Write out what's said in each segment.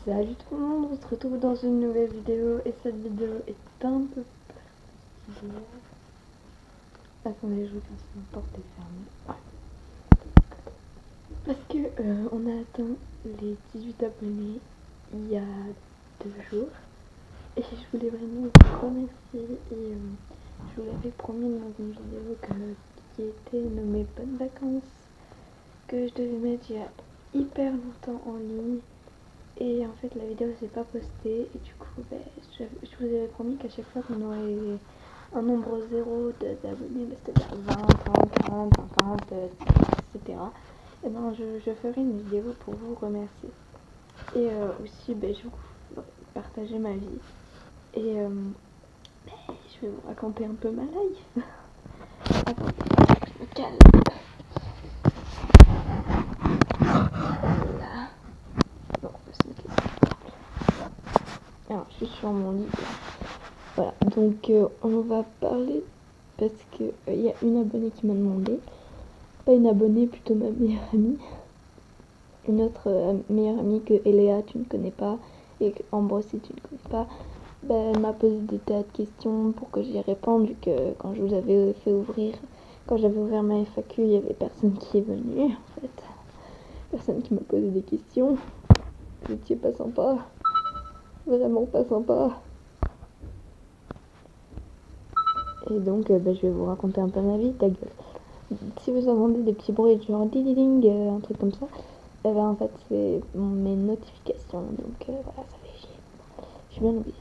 Salut tout le monde, on se retrouve dans une nouvelle vidéo et cette vidéo est un peu particulière. Attendez, je vous dis si mon porte est fermée. Parce que on a atteint les 18 abonnés il y a 2 jours et je voulais vraiment vous remercier et je vous l'avais promis dans une vidéo qui était nommée Bonnes vacances que je devais mettre il y a hyper longtemps en ligne. Et en fait la vidéo s'est pas postée et du coup je vous avais promis qu'à chaque fois qu'on aurait un nombre zéro d'abonnés, c'est-à-dire 20, 30, 40, 50, etc. Et ben je ferai une vidéo pour vous remercier. Et aussi je vous partager ma vie. Et je vais vous raconter un peu ma life. Attends, je me calme. Voilà. Bon, on va se mettre là. Alors, je suis sur mon lit. Voilà, donc on va parler parce que y a une abonnée qui m'a demandé, pas une abonnée, plutôt ma meilleure amie, une autre meilleure amie que Eléa tu ne connais pas et que Ambre aussi tu ne connais pas. Elle m'a posé des tas de questions pour que j'y réponde, vu que quand je vous avais fait ouvrir, quand j'avais ouvert ma FAQ, il y avait personne qui est venu en fait, personne qui m'a posé des questions. Vous n'étiez pas sympa, vraiment pas sympa. Et donc je vais vous raconter un peu ma vie, ta gueule. Si vous entendez des petits bruits genre ding un truc comme ça, et ben en fait c'est mes notifications, donc voilà, ça fait chier. J'ai bien oublié.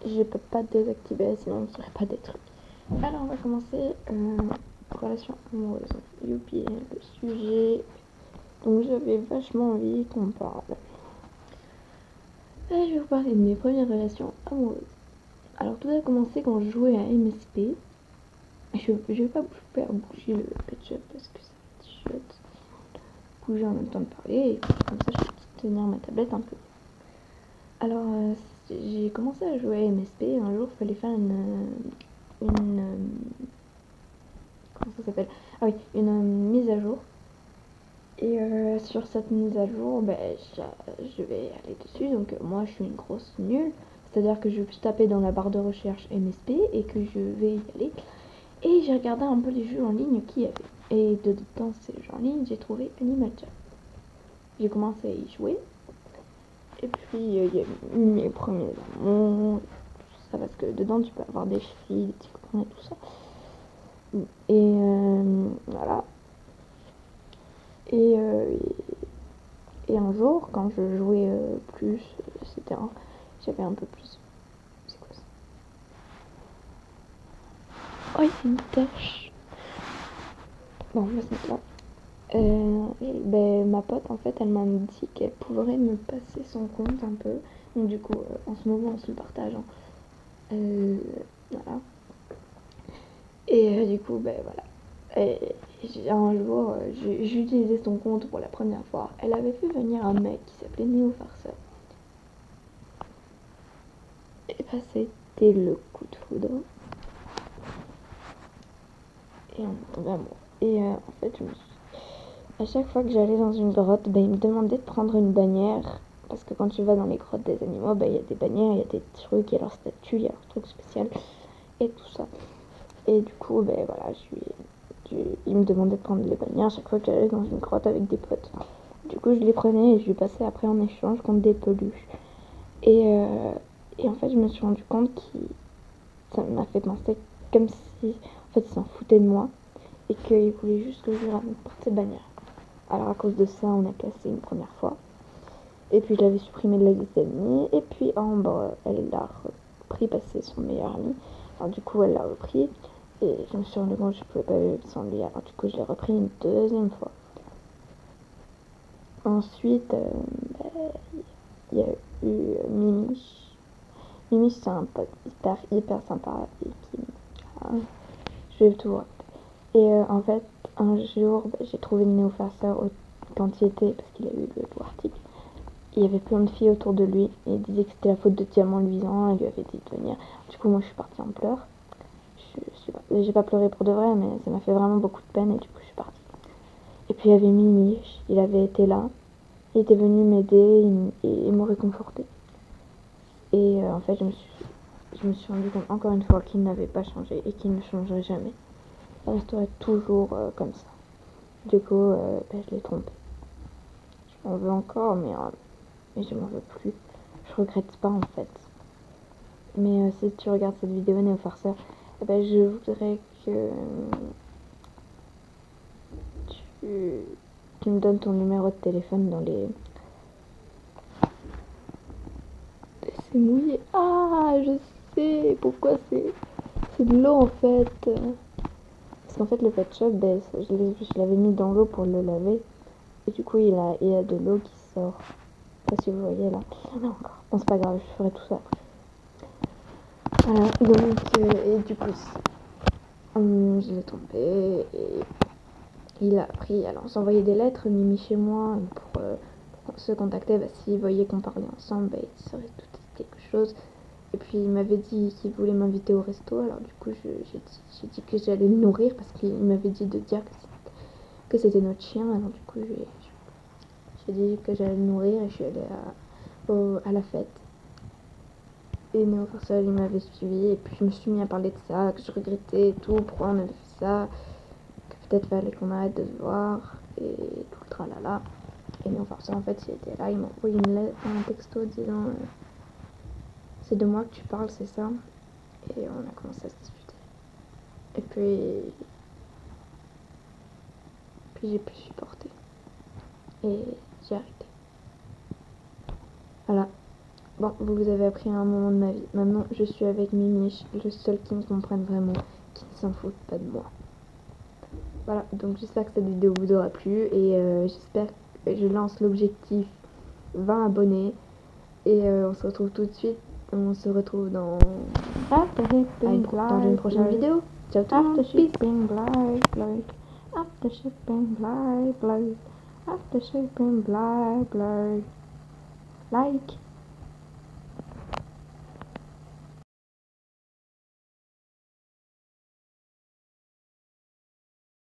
Je peux pas désactiver sinon je ne saurais pas des trucs. Alors on va commencer relation amoureuse. Youpi, le sujet. Donc j'avais vachement envie qu'on parle. Là, je vais vous parler de mes premières relations amoureuses. Alors tout a commencé quand je jouais à MSP. Je vais pas vous faire bouger le ketchup parce que ça va être chouette. Bouger en même temps de parler et comme ça je peux tenir ma tablette un peu. Alors j'ai commencé à jouer à MSP. Un jour il fallait faire comment ça s'appelle, ah oui, une mise à jour. Et sur cette mise à jour, je vais aller dessus. Donc moi je suis une grosse nulle, c'est à dire que je vais taper dans la barre de recherche MSP et que je vais y aller. Et j'ai regardé un peu les jeux en ligne qu'il y avait. Et dans ces jeux en ligne, j'ai trouvé Animal Jam. J'ai commencé à y jouer. Et puis, il y a eu mes premiers amours, tout ça, parce que dedans, tu peux avoir des filles, des petits copains et tout ça. Et voilà. Et un jour, quand je jouais plus, etc., j'avais un peu plus... C'est quoi ça? Oh, il y a une torche. Bon, on va se mettre là. Ma pote en fait elle m'a dit qu'elle pourrait me passer son compte un peu, donc du coup en ce moment on se le partage hein. Voilà. Et du coup voilà, et un jour j'ai utilisé son compte pour la première fois. Elle avait fait venir un mec qui s'appelait Néo Farceur et c'était le coup de foudre et on est tombé amoureux. Et en fait à chaque fois que j'allais dans une grotte, il me demandait de prendre une bannière. Parce que quand tu vas dans les grottes des animaux, il y a des bannières, il y a des trucs, il y a leur statut, il y a leur truc spécial et tout ça. Et du coup, voilà, il me demandait de prendre les bannières à chaque fois que j'allais dans une grotte avec des potes. Du coup, je les prenais et je lui passais après en échange contre des peluches. Et en fait, je me suis rendu compte que ça m'a fait penser comme si, en fait, il s'en foutait de moi et qu'il voulait juste que je lui ramène par ses bannières. Alors à cause de ça, on a cassé une première fois. Et puis je l'avais supprimé de la liste d'amis. Et puis Ambre, elle l'a repris parce que c'est son meilleur ami. Alors du coup, elle l'a repris. Et je me suis rendu compte que je pouvais pas vivre sans lui. Alors du coup, je l'ai repris une deuxième fois. Ensuite, il y a eu Mimi. Mimi, c'est un pote hyper sympa. Et qui, je vais tout voir. Et en fait, un jour, j'ai trouvé le néofarceur quand il était, parce qu'il a eu le article. Il y avait plein de filles autour de lui et il disait que c'était la faute de Diamant Luisant. Il lui avait dit de venir. Du coup, moi, je suis partie en pleurs. J'ai pas pleuré pour de vrai, mais ça m'a fait vraiment beaucoup de peine et du coup, je suis partie. Et puis, il y avait Mimi. Il avait été là Il était venu m'aider et me réconforter. Et en fait, je me suis rendu compte encore une fois qu'il n'avait pas changé et qu'il ne changerait jamais. Il resterait toujours comme ça. Du coup, je l'ai trompé. Je m'en veux encore, mais je m'en veux plus. Je regrette pas en fait. Mais si tu regardes cette vidéo Néo Farceur, je voudrais que tu me donnes ton numéro de téléphone dans les... C'est mouillé. Ah, je sais pourquoi c'est de l'eau en fait. Parce qu'en fait le pet shop, je l'avais mis dans l'eau pour le laver. Et du coup il y a de l'eau qui sort. Je sais pas si vous voyez là. Il y en a encore. Bon c'est pas grave, je ferai tout ça après. Voilà, donc et du coup je l'ai trompé et il a appris. Alors on s'envoyait des lettres, Mimi chez moi, pour se contacter. S'il voyait qu'on parlait ensemble, il saurait tout quelque chose. Et puis il m'avait dit qu'il voulait m'inviter au resto. Alors du coup j'ai dit que j'allais le nourrir parce qu'il m'avait dit de dire que c'était notre chien. Alors du coup j'ai dit que j'allais le nourrir et je suis allée à la fête. Et Néo Farceur il m'avait suivi et puis je me suis mis à parler de ça, que je regrettais et tout, pourquoi on avait fait ça, que peut-être fallait qu'on arrête de se voir et tout le tralala. Et Néo Farceur en fait il était là, il m'a envoyé un texto disant c'est de moi que tu parles, c'est ça. Et on a commencé à se disputer. Et puis j'ai pu supporter. Et j'ai arrêté. Voilà. Bon, vous avez appris un moment de ma vie. Maintenant, je suis avec Mimi, le seul qui me comprenne vraiment, qui ne s'en fout pas de moi. Voilà, donc j'espère que cette vidéo vous aura plu. Et j'espère que je lance l'objectif 20 abonnés. Et on se retrouve tout de suite. On se retrouve dans une prochaine vidéo. Ciao tout le monde. After shipping, blah, blah. After shipping, blah, blah. After shipping, blah, blah. Like.